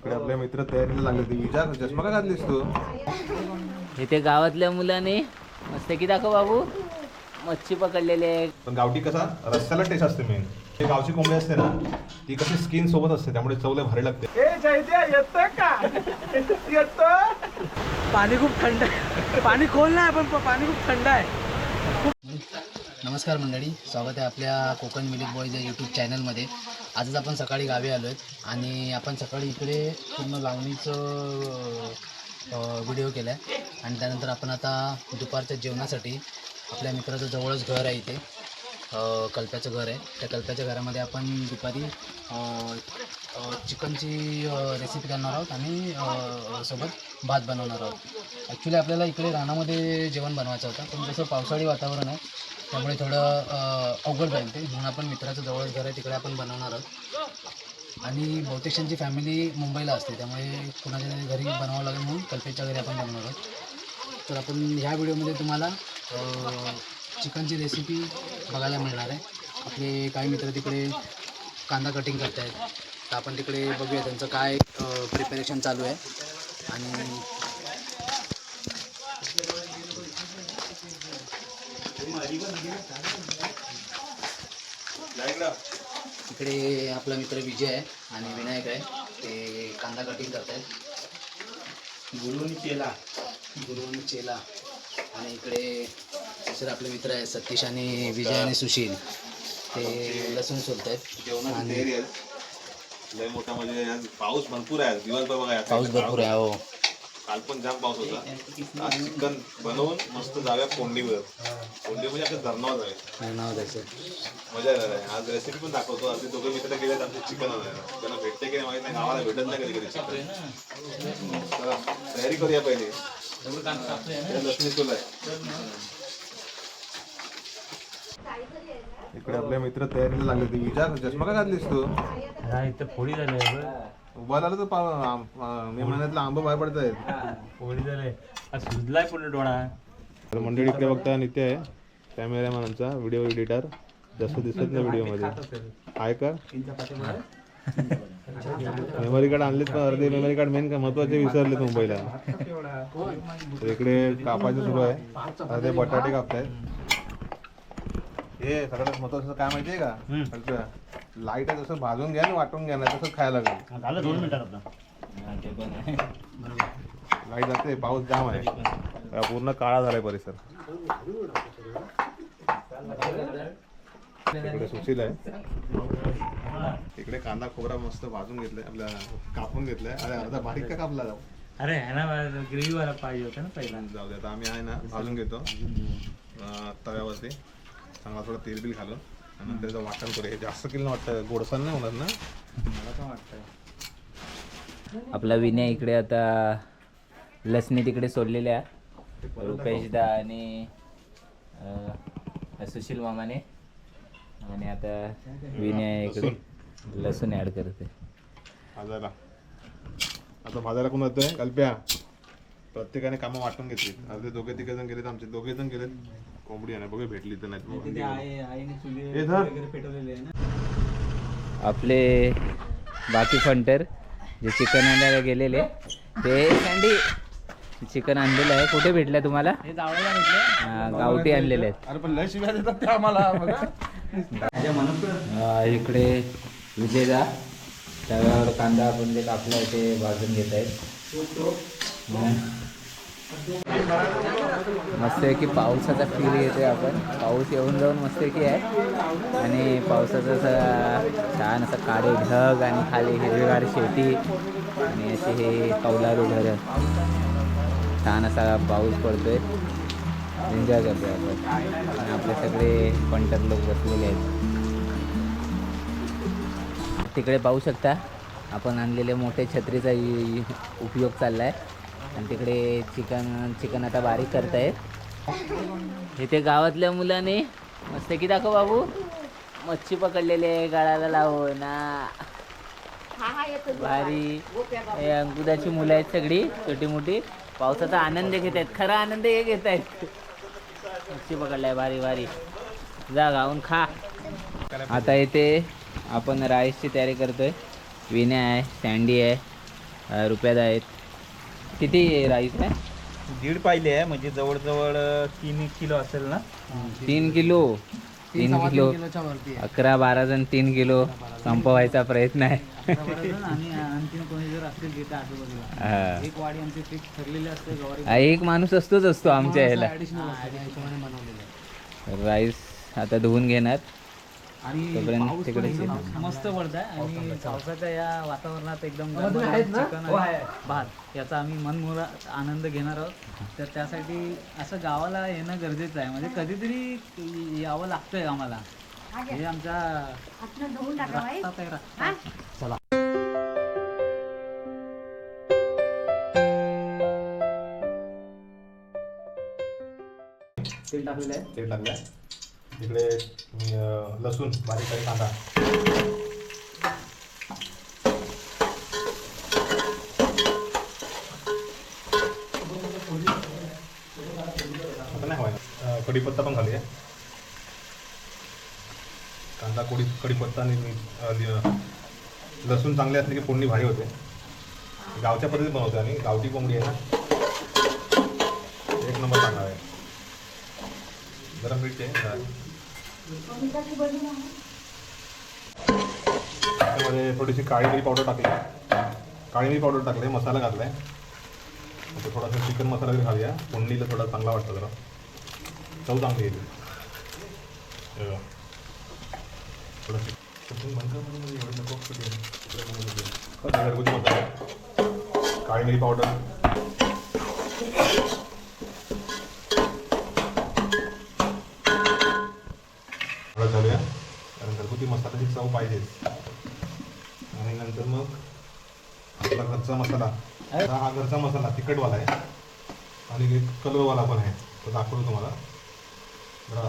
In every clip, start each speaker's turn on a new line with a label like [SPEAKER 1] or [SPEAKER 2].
[SPEAKER 1] इकडे आपले मित्र तयारीला लागले. ती विचार चष्मा का घातलीस तू?
[SPEAKER 2] इथे गावातल्या मुलाने मस्त की दाखव बाबू मच्छी पकडलेली आहे.
[SPEAKER 1] पण गावठी कसा रस्त्याला टेस्ट असते मेन. ते गावची कोंबडी असते ना ती कशी स्किन सोबत असते त्यामुळे चवले भारी लागते.
[SPEAKER 3] पाणी खूप थंड आहे. पाणी खोल नाही पण पाणी खूप थंड आहे.
[SPEAKER 4] नमस्कार मंडळी, स्वागत आहे आपल्या कोकण मिल्क बॉयज या यूट्यूब चॅनलमध्ये. आजच आपण सकाळी गावी आलो आहेत आणि आपण सकाळी इकडे पूर्ण लावणीचं व्हिडिओ केला आहे आणि त्यानंतर आपण आता दुपारच्या जेवणासाठी आपल्या मित्राचं जवळच घर आहे इथे कल्प्याचं घर आहे. त्या कल्प्याच्या घरामध्ये आपण दुपारी चिकनची रेसिपी करणार आहोत आणि सोबत भात बनवणार आहोत. ॲक्च्युली आपल्याला इकडे रानामध्ये जेवण बनवायचं होतं, पण जसं पावसाळी वातावरण आहे त्यामुळे थोडं अवघड जाईल ते, म्हणून आपण मित्राचं जवळच घर आहे तिकडे आपण बनवणार आहोत. आणि बहुतेकांची फॅमिली मुंबईला असते त्यामुळे कुणाच्या घरी बनवावं लागेल म्हणून कल्पेच्या घरी आपण बनवणार आहोत. तर आपण ह्या व्हिडिओमध्ये तुम्हाला चिकनची रेसिपी बघायला मिळणार आहे. आपले काही मित्र तिकडे कांदा कटिंग करत आहेत, तर आपण तिकडे बघूया त्यांचं काय प्रिपरेशन चालू आहे. आणि इकडे आपला मित्र विजय आहे आणि विनायक आहे, ते कांदा कटिंग करत आहेत. गुरु आणि चेला आणि इकडे दुसरे आपले मित्र आहेत सतीश आणि विजय आणि सुशील, ते लसूण सोलत आहेत. आणि
[SPEAKER 1] लय मोठा म्हणजे पाऊस भरपूर आहे, दिवसभर बघा
[SPEAKER 4] पाऊस भरपूर आहे. हो,
[SPEAKER 1] काल पण जाम पाऊस होता. आज चिकन बनवून मस्त जाऊया कोंडीवर. कोंडी म्हणजे आपल्या धरणावर जाऊया,
[SPEAKER 4] नाव द्यायचं.
[SPEAKER 1] मजा येणार आहे. आज रेसिपी पण दाखवतो. आधी दोघे मित्र गेले आमचे चिकन आणायला. त्यांना भेटते की नाही माहित नाही, गावाला भेटत नाही कधी कधी चिकन. चला तयारी करूया पहिले. लसणी तुला इकडे आपले मित्र तयारीला लागले. ती विचार चष्मा का घातलीस तू?
[SPEAKER 3] इथं फोडी झाली
[SPEAKER 1] उभा झालं तर मे महिन्यातला आंबा बाहेर पडत आहेत.
[SPEAKER 3] फोडी झाले सुजलाय पूर्ण डोळा.
[SPEAKER 1] तर मंडळी इकडे बघता नित्य आहे कॅमेरामॅन आमचा, व्हिडिओ एडिटर. जास्त दिसत नाही व्हिडिओमध्ये आहे का? मेमरी कार्ड आणलेत पण अर्धे मेमरी कार्ड मेन का महत्वाचे विसरलेत मुंबईला. तर इकडे कापायचं सुरू आहे, अर्धे बटाटे कापतायत. हे सगळ्यात महत्वाचं काय माहितीये का? लाईट आहे तसं भाजून घ्या आणि वाटून घ्या, नाही तसंच खायला लागेल.
[SPEAKER 3] 2 मिनिटात
[SPEAKER 1] लाईट जाते, पाऊस जाम आहे, पूर्ण काळा झालाय परिसर. इकडे सुशील आहे. इकडे कांदा खोबरा मस्त भाजून घेतलाय, आपल्या कापून घेतलाय. अरे अर्धा बारीक का कापला जाऊ?
[SPEAKER 3] अरे है ना ग्रेव्ही वाला पाहिजे होता ना पहिला.
[SPEAKER 1] जाऊ दे आता, आम्ही आहे ना भाजून घेतो तव्यावरती. चांगला थोडं तेल बिल घालून आणि नंतर त्याचं वाटण करू. हे जास्त केलं वाटतं, गोडसर नाही होणार ना? मला काय वाटतं.
[SPEAKER 2] आपला विनय इकडे आता लसणी तिकडे सोडलेल्या रुपेशदा आणि सुशील मामाने, आणि आता विनय इकडे लसूण ॲड करते
[SPEAKER 1] भाजायला. आता भाजायला कोण येतोय? कल्प्या. प्रत्येकाने कामं वाटून घेतली. अर्धे दोघे तिघे जण गेलेत, आमचे दोघे जण गेलेत. कोंबडी आहे ना बघे, भेटली तर नाही.
[SPEAKER 2] आपले बाकी फंटर जे चिकन आणायला गेलेले, ते सँडी चिकन आणलेलं आहे. कुठे भेटलं तुम्हाला? गावठी आणलेले आहेत.
[SPEAKER 3] अरे पण लय शिव्या देतात ते आम्हाला.
[SPEAKER 2] इकडे विजयदा तव्यावर कांदा आपण जे कापला ते भाजून घेत आहेत. मस्त आहे की पावसाचा फील येतोय. आपण पाऊस येऊन जाऊन मस्त की आहे आणि पावसाचा असा छान असा काळे ढग आणि खाली हिरवीगार शेती आणि असे हे कौलारू घरं. छान असा पाऊस पडतोय, एन्जॉय करतोय आपण. आणि आपले सगळे पंटर लोक बसलेले आहेत. तिकडे पाहू शकता आपण आणलेले मोठे छत्रीचा उपयोग चालला आहे. आणि तिकडे चिकन आता बारीक करतायत. इथे गावातल्या मुलाने मस्त की दाखव बाबू मच्छी पकडलेली आहे गाळाला लावून ना. भारी. हे अंकुदाची मुलं आहेत सगळी छोटी मोठी, पावसाचा आनंद घेत आहेत. खरा आनंद हे घेत आहेत. मच्छी पकडलाय भारी भारी. जा गाऊन खा. आता इथे आपण राईसची तयारी करतोय. विनय आहे, सँडी आहे रुपयात आहेत. किती राईस आहे?
[SPEAKER 5] 1.5 पाहिले आहे म्हणजे जवळजवळ 3 किलो असेल ना.
[SPEAKER 2] 3 किलो. 3 किलो.
[SPEAKER 4] किलोच्या वरती आहे.
[SPEAKER 2] 11-12 जण 3 किलो संपवायचा प्रयत्न आहे.
[SPEAKER 3] आणि आणखीन कोणी जर असतील तिथे आजूबाजूला
[SPEAKER 2] हा.
[SPEAKER 3] एक वाडी आमची फिक्स ठरलेली असते गवारी.
[SPEAKER 2] हा, एक माणूस असतो आमच्या ह्याला.
[SPEAKER 4] Additional असतं, त्या हिशोबाने बनवलेलं आहे.
[SPEAKER 2] राईस आता धुवून घेणार.
[SPEAKER 3] आणि
[SPEAKER 2] तोपर्यंत
[SPEAKER 3] पाऊस पण
[SPEAKER 2] तिकडेच
[SPEAKER 3] एकदम
[SPEAKER 2] आहे.
[SPEAKER 3] मस्त पडत आहे आणि पावसाच्या या वातावरणात एकदम
[SPEAKER 4] बाबा, तुम्ही आहेत ना?
[SPEAKER 3] चिकन
[SPEAKER 4] हो,
[SPEAKER 3] आणि
[SPEAKER 4] आहे.
[SPEAKER 3] भात याचा आम्ही मनमुराद आनंद घेणार आहोत. तर त्यासाठी असं गावाला येणं गरजेचं आहे. म्हणजे कधीतरी यावं लागतंय आम्हाला. हे आमच्या रक्तात आहे, रक्तात.
[SPEAKER 4] तेल टाकलेलं आहे.
[SPEAKER 1] तेल टाकलं आहे. इकडे मी लसूण बारीक बारीक कांदा. आता नाही व्हायला. कढीपत्ता पण खाली आहे. कांदा कढीपत्ता आणि लसूण चांगले असले की फोडणी भारी होते. गावच्या पद्धतीत बनवतो आणि गावठी कोंबडी आहे ना, एक नंबर चांगला आहे. जरा मीठ आहे त्याच्यामध्ये थोडीशी काळी मिरी पावडर टाकली. मसाला घातलाय. आता थोडासा चिकन मसाला वगैरे घालूया. फोडणीला थोडा चांगला वाटतं, जरा चव चांगली येते. घरगुती मसाला, काळी मिरी पावडर, घालूया कारण घरगुती मसाल्याची चव पाहिजे. आणि नंतर मग आपला घरचा मसाला, हा घरचा मसाला तिखटवाला आहे आणि कलरवाला पण आहे, तो दाखवतो तुम्हाला. जरा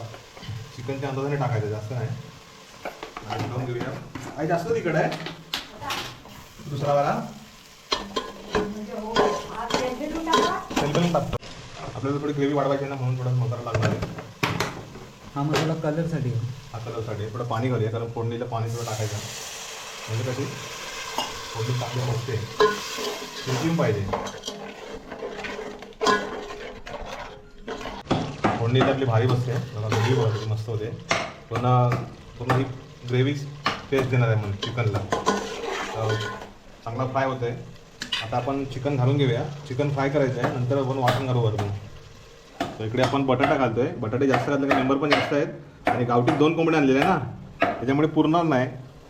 [SPEAKER 1] चिकनच्या अंदाजाने टाकायचं, जास्त नाही. आणि लावून घेऊया. आई जास्त तिखट आहे दुसरा वाला तेल टाकतो. आपल्याला थोडी ग्रेव्ही वाढवायची ना, म्हणून थोडा मसाला लागणार आहे.
[SPEAKER 3] हा मसाला कलरसाठी.
[SPEAKER 1] हा कलरसाठी थोडं पाणी घालूया, कारण फोडणीला पाणी थोडं टाकायचं म्हणजे कशी फोडणी चांगली मोठते, शिजून पाहिजे. फोडणी तर आपली भारी बसते, ग्रेव्ही बनवते मस्त होते. पूर्ण ही ग्रेव्ही टेस्ट देणार आहे म्हणून चिकनला. चांगला फ्राय होतं आहे. आता आपण चिकन घालून घेऊया. चिकन फ्राय करायचं आहे, नंतर आपण वाटण घालू वरून. तर इकडे आपण बटाटा घालतोय. बटाटे जास्त घातले का मेंबर पण जास्त आहेत आणि गावठी 2 कोंबड्या आणलेल्या आहे ना, त्याच्यामुळे पुरणार नाही.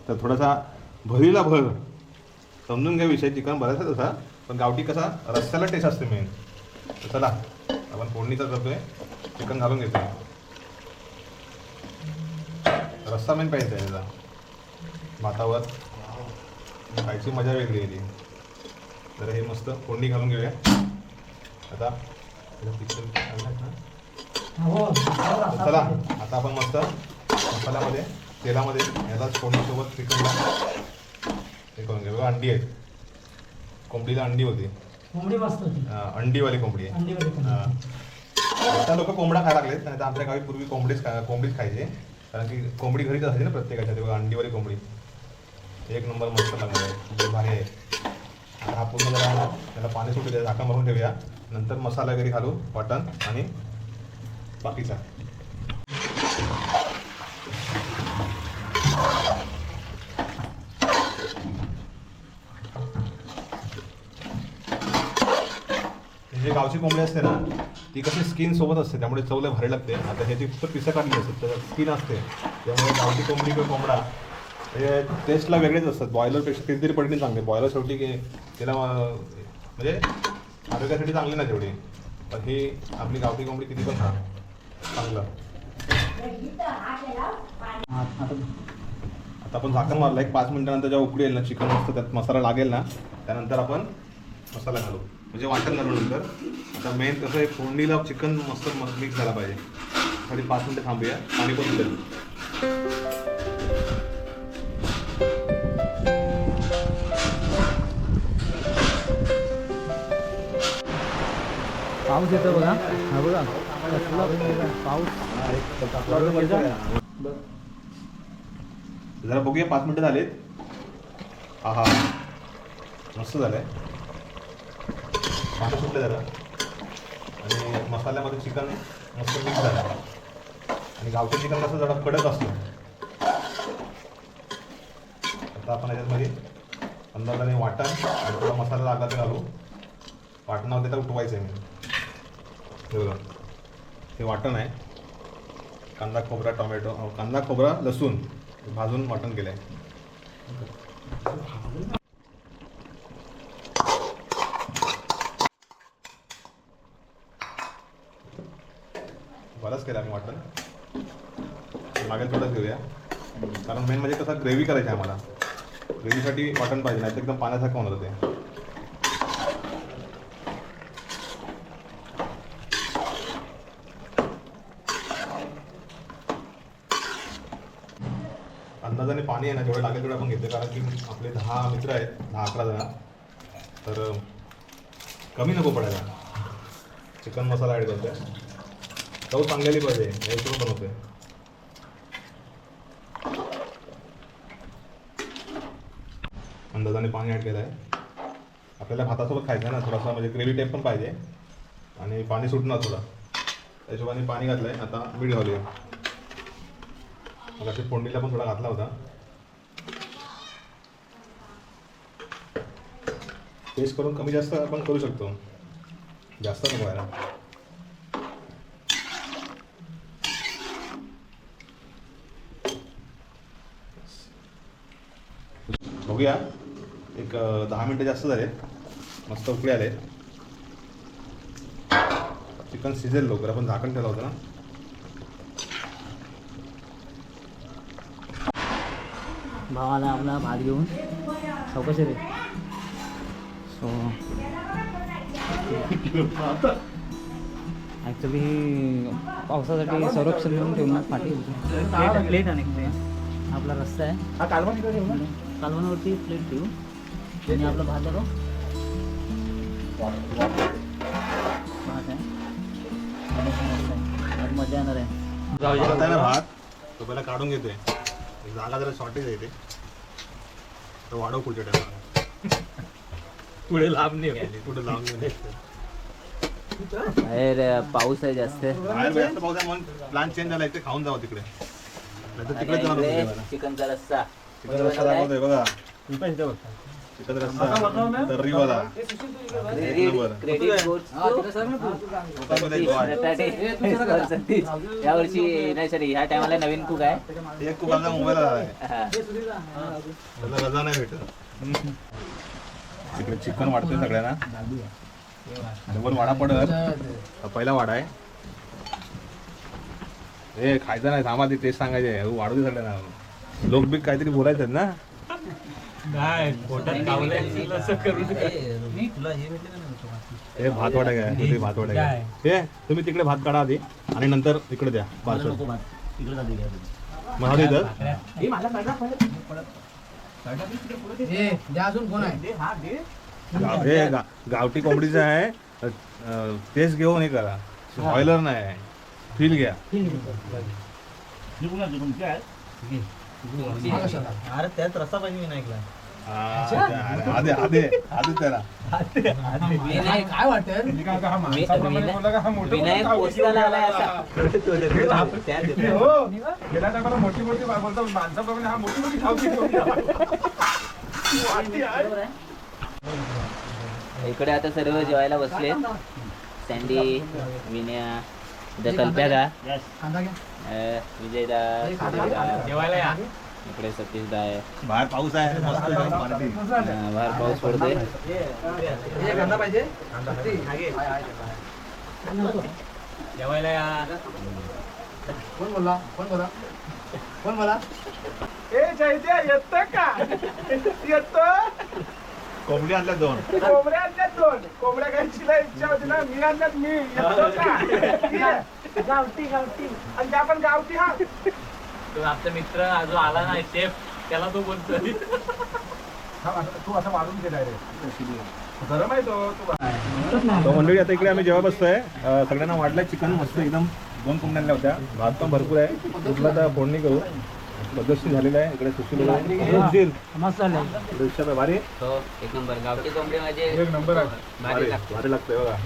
[SPEAKER 1] तर थोडासा भरीला भर समजून घ्या विषय. चिकन बराच आहे तसा, पण गावठी कसा रस्त्याला टेस्ट असते मेन. तर चला आपण फोडणीचा करतोय, चिकन घालून घेतोय. रस्सा मेन पाहिजे आहे त्याचा. भातावर खायची मजा वेगळी आहे ती. तर हे मस्त फोडणी घालून घेऊया. आता चला आता आपण मस्त मसाल्यामध्ये तेलामध्ये यालाच फोडणीसोबत चिकनला हे करून घेऊ. अंडी आहेत, कोंबडीला अंडी होती.
[SPEAKER 3] कोंबडी मस्त होती.
[SPEAKER 1] अंडीवाली कोंबडी आहे. आता लोक कोंबडा खायला लागलेत, नाही तर आमच्या गावी पूर्वी कोंबडीच खायचे, कारण की कोंबडी घरीच असायची ना प्रत्येकाच्या. तेव्हा अंडीवाली कोंबडी एक नंबर मस्त लागणार आहे, भारी आहे. आता हा पूर्ण जरा त्याला पाणी सुटू द्या, झाकण भरून ठेवूया. नंतर मसाला वगैरे घालू, वाटण आणि बाकीचा. जे गावची कोंबडी असते ना, ती कशी स्किन सोबत असते, त्यामुळे चवले भारी लागते. आता ह्याची फक्त पिसं काढली असतात, त्याच्यात स्किन असते, त्यामुळे गावची कोंबडी किंवा कोंबडा हे टेस्टला वेगळेच असतात. बॉयलरपेक्षा कितीतरी पडणी चांगले. बॉयलर शेवटी की त्याला म्हणजे आरोग्यासाठी चांगली नाही तेवढी, पण ही आपली गावठी कोंबडी किती पण खा चांगलं. आता आपण झाकण मारलं, एक 5 मिनिटानंतर जेव्हा उकडी येईल ना, चिकन मस्त त्यात मसाला लागेल ना, त्यानंतर आपण मसाला घालू, म्हणजे वाटण घालू नंतर. आता मेन कसं आहे, फोडणीला चिकन मस्त मिक्स झाला पाहिजे. खाली 5 मिनिटं थांबूया, पाणी पण उडेल.
[SPEAKER 3] पाऊस येतो बघा. हा बघा पाऊस.
[SPEAKER 1] जरा बघूया, 5 मिनिटं झालेत. हा हा मस्त झालंय. पाणी सुटलं जरा आणि मसाल्यामध्ये चिकन मस्त मिक्स झालं आणि गावठी चिकन कसं जरा कडक असतं. आता आपण याच्यामध्ये अंदाजाने वाटण आणि थोडा मसाला लागला ते घालू. वाटणामध्ये तर उठवायचं आहे मी. हे बघा, हे वाटण आहे. कांदा खोबरा टोमॅटो कांदा खोबरा लसूण भाजून वाटण केलं आहे. बरंच केलं आम्ही वाटण. मागेल थोडंच घेऊया कारण मेन म्हणजे कसं ग्रेव्ही करायची आहे आम्हाला. ग्रेव्हीसाठी वाटण पाहिजे नाही तर एकदम पाण्यासारखं होणार ते. अंदाजाने पाणी आहे ना जेवढं लागेल तेवढं आपण घेतो कारण की आपले 10 मित्र आहेत, 10-11 जण. तर कमी नको पडायला. चिकन मसाला ॲड करतोय. चव चांगलेली पाहिजे हे हिशोब बनवतोय. अंदाजाने पाणी ॲड केलं आहे. आपल्याला भातासोबत खायचं ना थोडासा म्हणजे ग्रेव्ही टाईप पण पाहिजे आणि पाणी सुटणार थोडं. त्या हिशोबाने पाणी घातलं आहे. आता मीठ घालूया. मग अशी फोडणीला पण थोडा घातला होता. टेस्ट करून कमी जास्त आपण करू शकतो. जास्त नको व्हायला. बघूया एक 10 मिनटं जास्त झाले. मस्त उकळे आले. चिकन शिजेल लवकर. आपण झाकण ठेवलं होतं ना.
[SPEAKER 3] भावाला आपला भात घेऊन चौकशी रे. सो ॲक्च्युली पावसासाठी संरक्षण म्हणून ठेवणार पाठी प्लेट आणि आपला रस्ता आहे. हा कालवणावरती प्लेट ठेवू आणि आपला भात बघा भात आहे. मजा येणार आहे.
[SPEAKER 1] भात तो पहिला काढून घेतोय. जागा जरा शॉर्टेज आहे ते तर वाढव पुढच्या टायमाला. पुढे लांब नाही पुढे लांब नाही.
[SPEAKER 2] बाहेर पाऊस आहे जास्त.
[SPEAKER 1] बाहेर जास्त पाऊस आहे म्हणून प्लॅन चेंज झाला. इथे खाऊन जावं तिकडे नाहीतर तिकडे जाणार होतं.
[SPEAKER 2] चिकनचा रस्सा
[SPEAKER 1] चिकन रस्सा दाखवतोय बघा. चिकन रस्सा तर्रीवाला
[SPEAKER 2] क्रेडिट गोज यावर्षी नाही सर ह्या टायमाला नवीन कुक आहे.
[SPEAKER 1] एक खूप आमचा मोबाईल आहे त्याला रजा नाही भेटत. तिकडे चिकन वाढतोय सगळ्यांना. डबल वाडा पडत. पहिला वाडा आहे. हे खायचं नाही थांबा. ती टेस्ट सांगायची वाढू दे सगळ्यांना. लोक बी काहीतरी बोलायचं ना. हे भात वाटा काय भात वाटा काय हे तुम्ही तिकडे भात काढा आधी आणि नंतर इकडे द्या. हे गावठी कोंबडीचं आहे. टेस्ट घेऊन हे करा. बॉयलर नाही. फील घ्या.
[SPEAKER 5] अरे त्यात रस्ता पाहिजे विनायकला.
[SPEAKER 1] आधी आधी आधी त्याला
[SPEAKER 4] काय वाटतं
[SPEAKER 2] विनायक पोचला आलाय असा. इकडे आता सर्व जेवायला बसले. सँडी विनया कल्प्यादा विजयदा जेवायला. इकडे सतीशदा आहे.
[SPEAKER 1] बाहेर पाऊस आहे मस्त.
[SPEAKER 2] बाहेर पाऊस पडते.
[SPEAKER 3] जेवायला या.
[SPEAKER 4] कोण बोला कोण बोला कोण बोला
[SPEAKER 1] कोंबडी आणल्या 2.
[SPEAKER 6] कोंबड्या आणल्यात 2. कोंबड्या खायची इच्छा होती ना. मी आणल्यात. मी येतो का? गावठी गावठी आणि त्या पण गावठी. हा
[SPEAKER 3] तो आमचा मित्र जो आला नाही शेफ त्याला तो बोलतोय
[SPEAKER 6] तू असं वाढून गेलाय रे. गरम आहे
[SPEAKER 1] तो मंडळी. आता इकडे आम्ही जेव्हा बसतोय सगळ्यांना वाढलंय चिकन मस्त एकदम. 2 कोंबड्या आणल्या होत्या. भात पण भरपूर आहे. कुठला तर फोडणी करू. पद्धतशीर झालेलं आहे. इकडे सुशील सुशील
[SPEAKER 3] मस्त झालं
[SPEAKER 1] रिक्षा भारी
[SPEAKER 2] तो एक नंबर गावठी कोंबडी म्हणजे
[SPEAKER 1] एक नंबर आहे.
[SPEAKER 2] भारी
[SPEAKER 1] भारी
[SPEAKER 2] लागते.
[SPEAKER 1] भारी लागतंय बघा.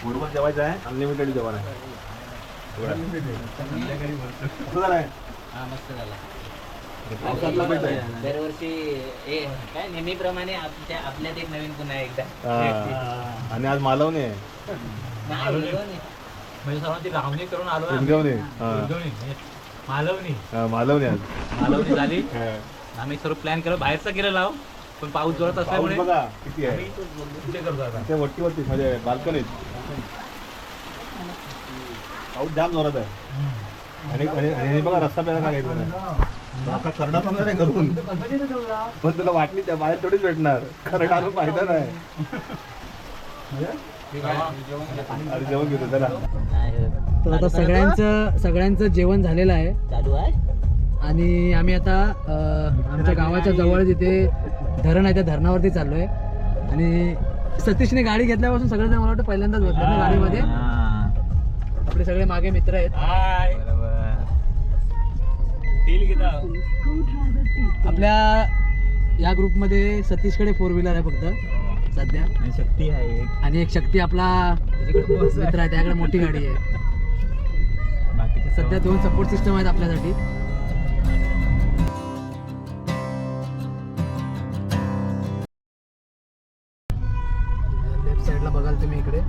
[SPEAKER 1] बरोबर जेवायचं आहे. अनलिमिटेड जेवण आहे. कसं झालंय?
[SPEAKER 2] हा मस्त झाला.
[SPEAKER 1] पावसातला पैसा आहे.
[SPEAKER 2] दरवर्षी काय नेहमीप्रमाणे आपल्यात एक नवीन पुन्हा एकदा
[SPEAKER 1] हा. आणि आज मालवणी आहे.
[SPEAKER 2] नाही,
[SPEAKER 3] म्हणजे सर्वांची लावणी करून आलो
[SPEAKER 1] गुंजवणी. हा.
[SPEAKER 3] मालवणी
[SPEAKER 1] हा, मालवणी आज.
[SPEAKER 3] मालवणी झाली
[SPEAKER 1] हा.
[SPEAKER 3] आम्ही सर्व प्लॅन केलं बाहेरचा केलं लाव पण पाऊस जोरात
[SPEAKER 1] पाऊस
[SPEAKER 3] असल्यामुळे
[SPEAKER 1] बघा किती आहे.
[SPEAKER 3] कुठे करतो आता
[SPEAKER 1] ते वरती म्हणजे बाल्कनीत पाऊस जाम जोरात आहे. आणि आणि बघा रस्ता प्यायला काय घेतला नाही. आता करडा पण नाही करून पण तुला वाटली त्या बाहेर थोडीच भेटणार. करडा आणून फायदा नाही. अरे जेवण घेतो त्याला.
[SPEAKER 4] तर आता सगळ्यांचं जेवण झालेलं आहे
[SPEAKER 2] चालू आहे.
[SPEAKER 4] आणि आम्ही आता आमच्या गावाच्या जवळ जिथे धरण आहे त्या धरणावरती चाललोय. आणि सतीशने गाडी घेतल्यापासून सगळेजण मला वाटतं पहिल्यांदाच बसले ना गाडीमध्ये. आपले सगळे मागे मित्र आहेत. आपल्या या ग्रुपमध्ये सतीशकडे 4 व्हीलर आहे फक्त सध्या.
[SPEAKER 2] शक्ती आहे
[SPEAKER 4] आणि एक शक्ती आपला मित्र आहे त्याकडे मोठी गाडी आहे. सध्या 2 सपोर्ट सिस्टम आहेत आपल्यासाठी. लेफ्ट साईडला बघाल तुम्ही इकडे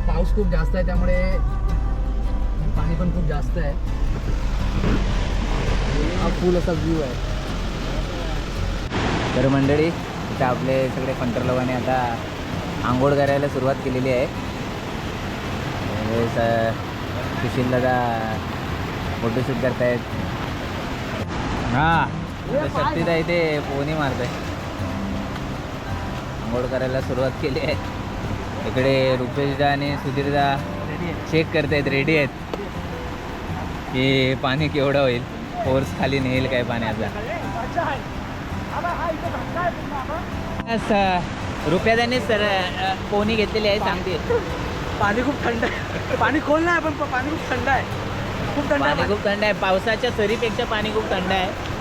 [SPEAKER 4] पाऊस खूप जास्त आहे त्यामुळे पाणी पण खूप जास्त आहे. हा फुल असा व्ह्यू आहे.
[SPEAKER 2] तर मंडळी इथं आपले सगळे फंटर लोकांनी आता आंघोळ करायला सुरुवात केलेली आहे. सुशील दादा फोटोशूट करतायत. हां शक्तीदा इथे पोहणी मारतोय. आंघोळ करायला सुरुवात केली आहे. इकडे रुपेशदा आणि सुधीरदा चेक करतायत रेडी आहेत की पाणी केवढं होईल फोर्स खाली नेईल काय पाण्याचा. रुपयादाने सर पोहणी घेतलेली आहे सांगते.
[SPEAKER 6] पाणी खूप थंड आहे. पाणी खोल नाही पण पाणी खूप थंड आहे. खूप थंड
[SPEAKER 2] पाणी खूप थंड आहे. पावसाच्या सरीपेक्षा पाणी खूप थंड आहे.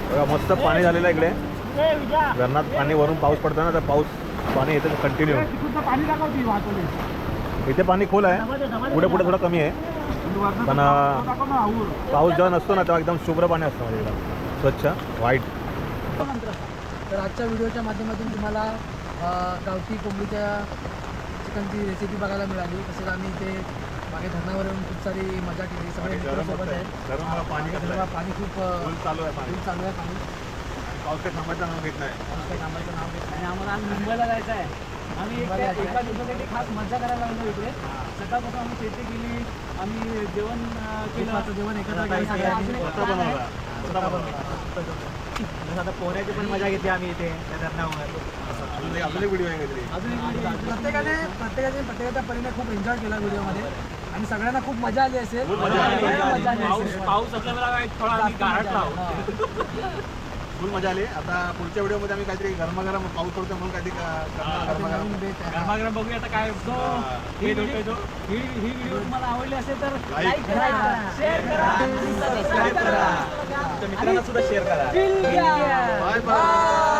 [SPEAKER 1] बघा मस्त पाणी झालेलं आहे इकडे धरणात. पाणी वरून पाऊस पडतो ना तर पाणी येतं कंटिन्यू.
[SPEAKER 6] पाणी दाखवते वाहतोले.
[SPEAKER 1] इथे पाणी खोल आहे. पुढे पुढे थोडं कमी आहे. पण पाऊस जेव्हा नसतो ना तेव्हा एकदम शुभ्र पाणी असतं म्हणजे एकदम स्वच्छ व्हाईट.
[SPEAKER 4] तर आजच्या व्हिडिओच्या माध्यमातून तुम्हाला गावठी कोंबडीच्या चिकनची रेसिपी बघायला मिळाली. तसेच आम्ही इथे मागे धरणावर येऊन खूप सारी मजा केली. सगळे मित्रांसोबत आहेत.
[SPEAKER 1] पाणी
[SPEAKER 4] पाणी खूप
[SPEAKER 1] चालू आहे.
[SPEAKER 4] फुल चालू आहे पाणी.
[SPEAKER 1] पाऊस काही थांबायचं नाव घेत नाही.
[SPEAKER 4] पाऊस काही थांबायचं नाव घेत
[SPEAKER 3] आणि आम्हाला आज मुंबईला जायचं आहे. आम्ही एका दिवसासाठी खास मजा करायला लागलो इकडे. सकाळपासून आम्ही शेती केली. आम्ही जेवण केलं.
[SPEAKER 4] नाही. जेवण एकत्र घ्यायचं.
[SPEAKER 3] आता पोहण्याची पण मजा घेतली आम्ही इथे त्या धरणावर.
[SPEAKER 1] अजून एक व्हिडिओ आहे काहीतरी.
[SPEAKER 4] प्रत्येकाच्या परीने खूप एन्जॉय केला व्हिडिओमध्ये. आणि सगळ्यांना खूप मजा आली असेल.
[SPEAKER 3] मजा आली असेल. पाऊस असल्यामुळे थोडा आम्ही गारठला आहोत.
[SPEAKER 1] फुल मजा आली. आता पुढच्या व्हिडिओमध्ये आम्ही काहीतरी गरमागरम पाऊस पडतो म्हणून काहीतरी गरमागरम
[SPEAKER 3] गरमागरम बघूया आता काय ही व्हिडिओ तुम्हाला आवडली असेल तर लाईक करा, शेअर करा, सबस्क्राईब करा.
[SPEAKER 1] मित्रांना सुद्धा शेअर करा.
[SPEAKER 3] Fill घ्या.
[SPEAKER 1] Bye bye.